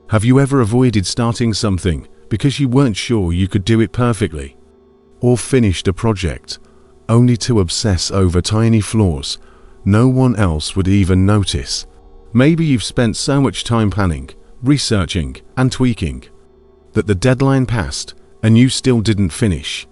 Have you ever avoided starting something because you weren't sure you could do it perfectly? Or finished a project only to obsess over tiny flaws no one else would even notice? Maybe you've spent so much time planning, researching, and tweaking that the deadline passed and you still didn't finish.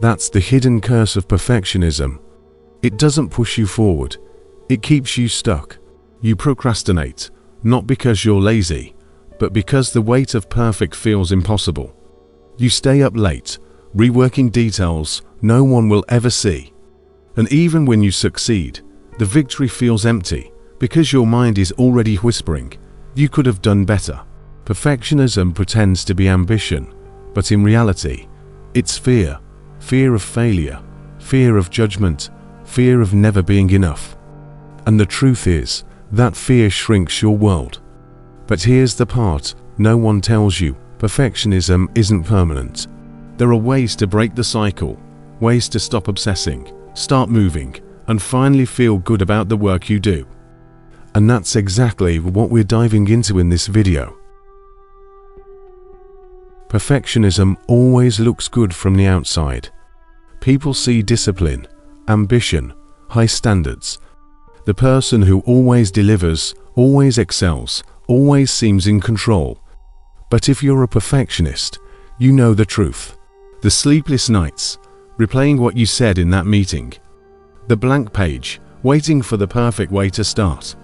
That's the hidden curse of perfectionism. It doesn't push you forward, it keeps you stuck. You procrastinate, not because you're lazy, but because the weight of perfect feels impossible. You stay up late, reworking details no one will ever see. And even when you succeed, the victory feels empty because your mind is already whispering, you could have done better. Perfectionism pretends to be ambition, but in reality, it's fear. Fear of failure, fear of judgment, fear of never being enough. And the truth is, that fear shrinks your world. But here's the part no one tells you: perfectionism isn't permanent. There are ways to break the cycle, ways to stop obsessing, start moving, and finally feel good about the work you do. And that's exactly what we're diving into in this video. Perfectionism always looks good from the outside. People see discipline, ambition, high standards. The person who always delivers, always excels, always seems in control. But if you're a perfectionist, you know the truth. The sleepless nights, replaying what you said in that meeting. The blank page, waiting for the perfect way to start.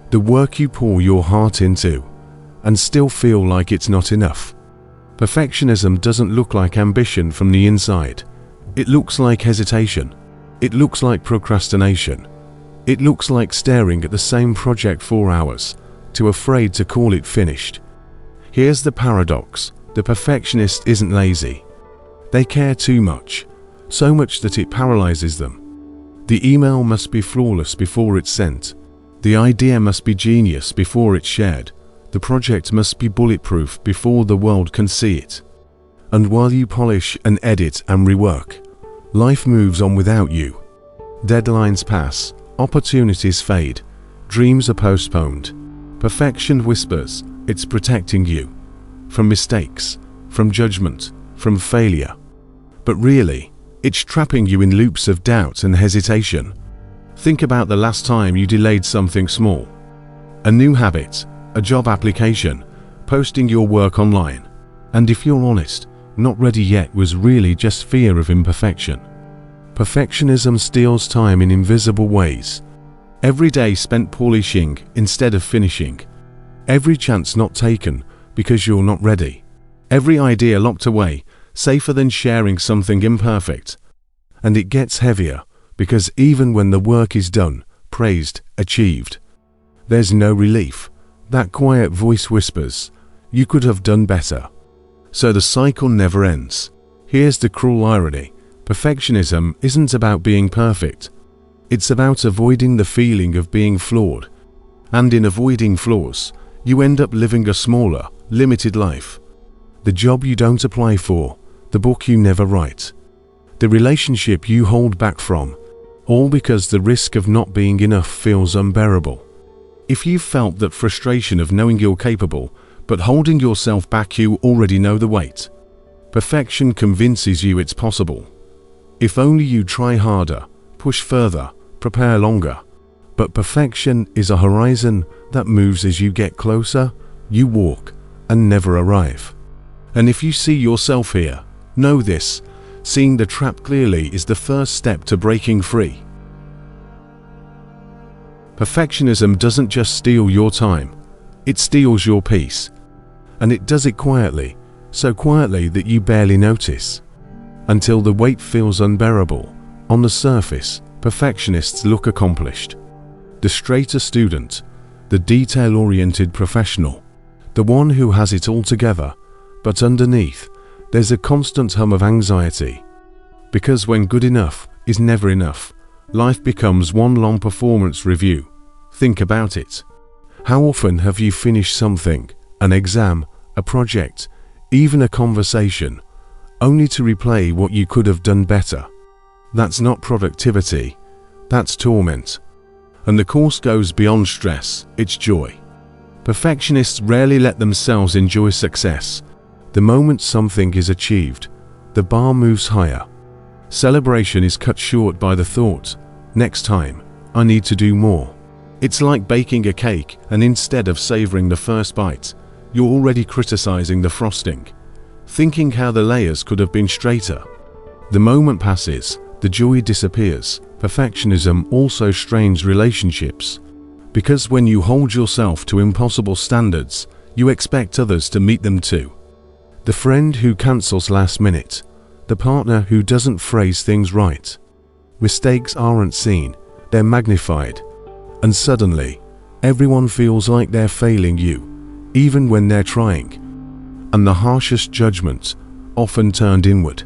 The work you pour your heart into, and still feel like it's not enough. Perfectionism doesn't look like ambition from the inside. It looks like hesitation. It looks like procrastination. It looks like staring at the same project for hours, too afraid to call it finished. Here's the paradox: the perfectionist isn't lazy. They care too much, so much that it paralyzes them. The email must be flawless before it's sent. The idea must be genius before it's shared. The project must be bulletproof before the world can see it. And while you polish and edit and rework, life moves on without you. Deadlines pass, opportunities fade, dreams are postponed. Perfection whispers it's protecting you from mistakes, from judgment, from failure. But really, it's trapping you in loops of doubt and hesitation. Think about the last time you delayed something small. A new habit, a job application, posting your work online. And if you're honest, not ready yet was really just fear of imperfection. Perfectionism steals time in invisible ways. Every day spent polishing instead of finishing. Every chance not taken because you're not ready. Every idea locked away, safer than sharing something imperfect. And it gets heavier because even when the work is done, praised, achieved, there's no relief. That quiet voice whispers, you could have done better. So the cycle never ends. Here's the cruel irony: perfectionism isn't about being perfect. It's about avoiding the feeling of being flawed. And in avoiding flaws, you end up living a smaller, limited life. The job you don't apply for, the book you never write, the relationship you hold back from, all because the risk of not being enough feels unbearable. If you've felt that frustration of knowing you're capable, but holding yourself back, you already know the weight. Perfection convinces you it's possible. If only you try harder, push further, prepare longer. But perfection is a horizon that moves as you get closer, you walk, and never arrive. And if you see yourself here, know this: seeing the trap clearly is the first step to breaking free. Perfectionism doesn't just steal your time, it steals your peace. And it does it quietly, so quietly that you barely notice. Until the weight feels unbearable. On the surface, perfectionists look accomplished. The straighter student, the detail-oriented professional, the one who has it all together. But underneath, there's a constant hum of anxiety. Because when good enough is never enough, life becomes one long performance review. Think about it. How often have you finished something, an exam, a project, even a conversation, only to replay what you could have done better? That's not productivity, that's torment. And the course goes beyond stress, it's joy. Perfectionists rarely let themselves enjoy success. The moment something is achieved, the bar moves higher. Celebration is cut short by the thought, next time, I need to do more. It's like baking a cake, and instead of savoring the first bite, you're already criticizing the frosting, thinking how the layers could have been straighter. The moment passes, the joy disappears. Perfectionism also strains relationships, because when you hold yourself to impossible standards, you expect others to meet them too. The friend who cancels last minute, the partner who doesn't phrase things right. Mistakes aren't seen, they're magnified, and suddenly, everyone feels like they're failing you, even when they're trying. And the harshest judgment, often turned inward.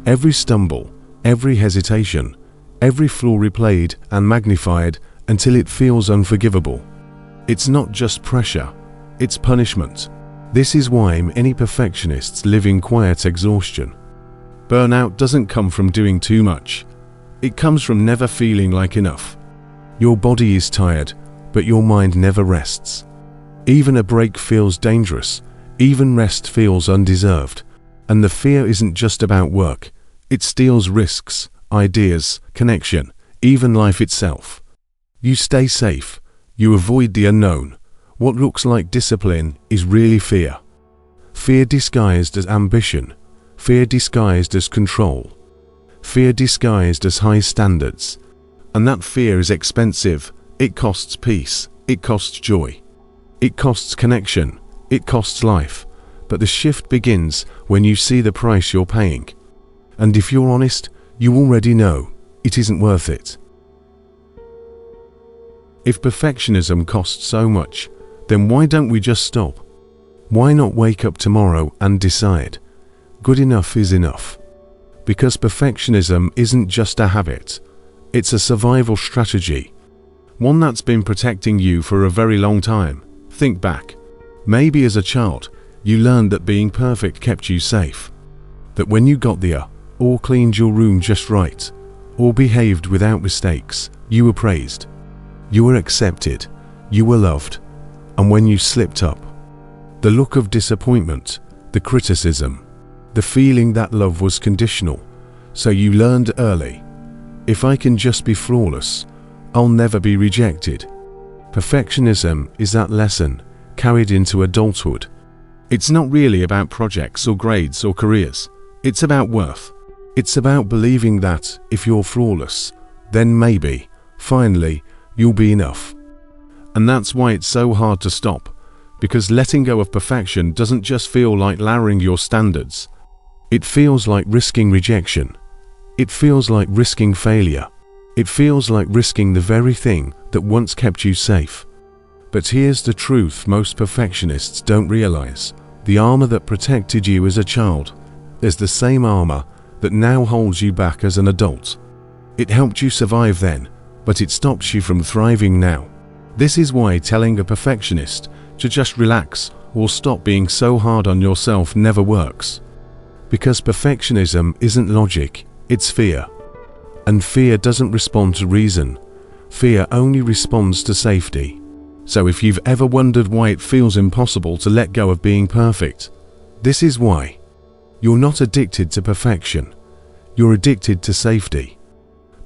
Every stumble, every hesitation, every flaw replayed and magnified until it feels unforgivable. It's not just pressure, it's punishment. This is why many perfectionists live in quiet exhaustion. Burnout doesn't come from doing too much. It comes from never feeling like enough. Your body is tired, but your mind never rests. Even a break feels dangerous, even rest feels undeserved. And the fear isn't just about work, it steals risks, ideas, connection, even life itself. You stay safe, you avoid the unknown. What looks like discipline is really fear. Fear disguised as ambition, fear disguised as control, fear disguised as high standards. And that fear is expensive. It costs peace, it costs joy, it costs connection, it costs life. But the shift begins when you see the price you're paying. And if you're honest, you already know it isn't worth it. If perfectionism costs so much, then why don't we just stop? Why not wake up tomorrow and decide, good enough is enough? Because perfectionism isn't just a habit, it's a survival strategy. One that's been protecting you for a very long time. Think back. Maybe as a child, you learned that being perfect kept you safe. That when you got there, or cleaned your room just right, or behaved without mistakes, you were praised. You were accepted. You were loved. And when you slipped up, the look of disappointment, the criticism, the feeling that love was conditional. So you learned early, if I can just be flawless, I'll never be rejected. Perfectionism is that lesson carried into adulthood. It's not really about projects or grades or careers. It's about worth. It's about believing that if you're flawless, then maybe, finally, you'll be enough. And that's why it's so hard to stop, because letting go of perfection doesn't just feel like lowering your standards. It feels like risking rejection. It feels like risking failure. It feels like risking the very thing that once kept you safe. But here's the truth most perfectionists don't realize. The armor that protected you as a child is the same armor that now holds you back as an adult. It helped you survive then, but it stops you from thriving now. This is why telling a perfectionist to just relax or stop being so hard on yourself never works. Because perfectionism isn't logic, it's fear. And fear doesn't respond to reason. Fear only responds to safety. So if you've ever wondered why it feels impossible to let go of being perfect, this is why. You're not addicted to perfection. You're addicted to safety.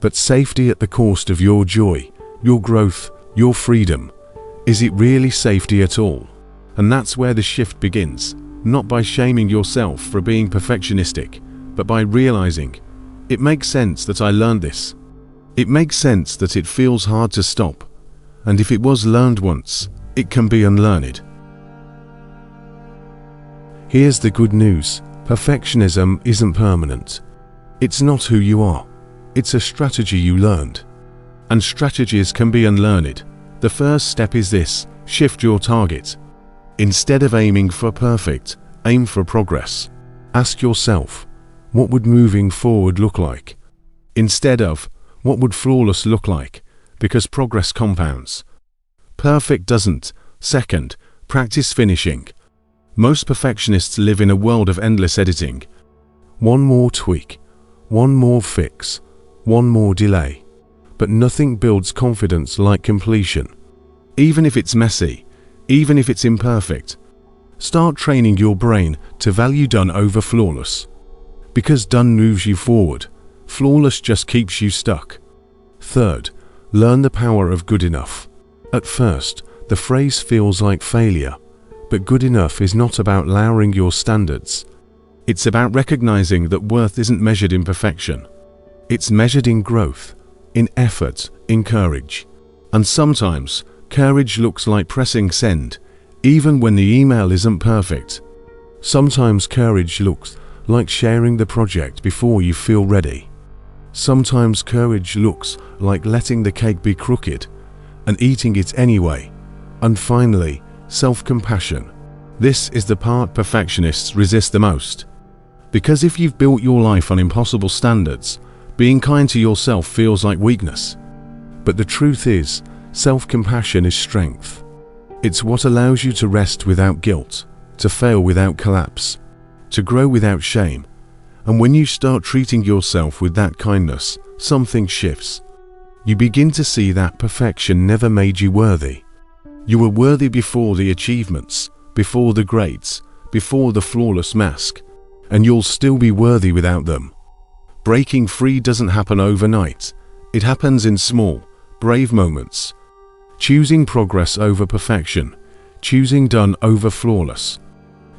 But safety at the cost of your joy, your growth, your freedom. Is it really safety at all? And that's where the shift begins, not by shaming yourself for being perfectionistic, but by realizing, it makes sense that I learned this. It makes sense that it feels hard to stop. And if it was learned once, it can be unlearned. Here's the good news. Perfectionism isn't permanent. It's not who you are. It's a strategy you learned. And strategies can be unlearned. The first step is this: shift your target. Instead of aiming for perfect, aim for progress. Ask yourself, what would moving forward look like? Instead of, what would flawless look like? Because progress compounds. Perfect doesn't. Second, practice finishing. Most perfectionists live in a world of endless editing. One more tweak, one more fix, one more delay. But nothing builds confidence like completion. Even if it's messy, even if it's imperfect. Start training your brain to value done over flawless. Because done moves you forward, flawless just keeps you stuck. Third, learn the power of good enough. At first, the phrase feels like failure, but good enough is not about lowering your standards. It's about recognizing that worth isn't measured in perfection. It's measured in growth, in effort, in courage. And sometimes, courage looks like pressing send, even when the email isn't perfect. Sometimes courage looks like sharing the project before you feel ready. Sometimes courage looks like letting the cake be crooked and eating it anyway. And finally, self-compassion. This is the part perfectionists resist the most. Because if you've built your life on impossible standards, being kind to yourself feels like weakness. But the truth is, self-compassion is strength. It's what allows you to rest without guilt, to fail without collapse, to grow without shame. And when you start treating yourself with that kindness, something shifts. You begin to see that perfection never made you worthy. You were worthy before the achievements, before the grades, before the flawless mask, and you'll still be worthy without them. Breaking free doesn't happen overnight. It happens in small, brave moments. Choosing progress over perfection, choosing done over flawless,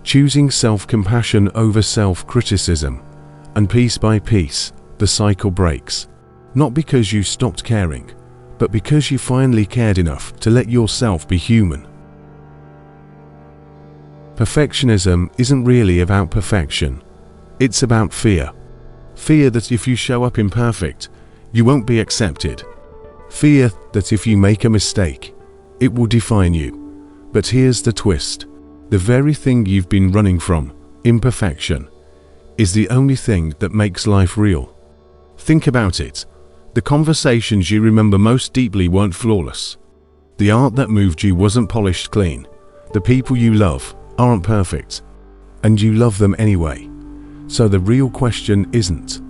choosing self-compassion over self-criticism, and piece by piece, the cycle breaks. Not because you stopped caring, but because you finally cared enough to let yourself be human. Perfectionism isn't really about perfection. It's about fear. Fear that if you show up imperfect, you won't be accepted. Fear that if you make a mistake, it will define you. But here's the twist. The very thing you've been running from, imperfection, is the only thing that makes life real. Think about it. The conversations you remember most deeply weren't flawless. The art that moved you wasn't polished clean. The people you love aren't perfect, and you love them anyway. So the real question isn't,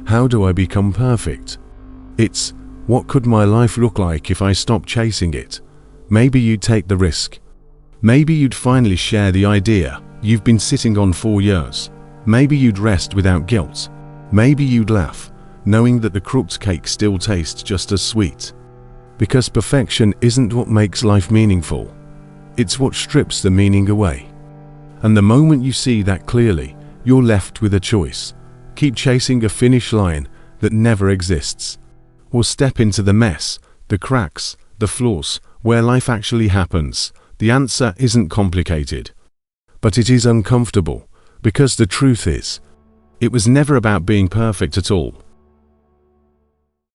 how do I become perfect? It's, what could my life look like if I stopped chasing it? Maybe you'd take the risk. Maybe you'd finally share the idea you've been sitting on for years. Maybe you'd rest without guilt. Maybe you'd laugh, knowing that the crooked cake still tastes just as sweet. Because perfection isn't what makes life meaningful. It's what strips the meaning away. And the moment you see that clearly, you're left with a choice. Keep chasing a finish line that never exists. Or step into the mess, the cracks, the flaws, where life actually happens. The answer isn't complicated. But it is uncomfortable, because the truth is, it was never about being perfect at all.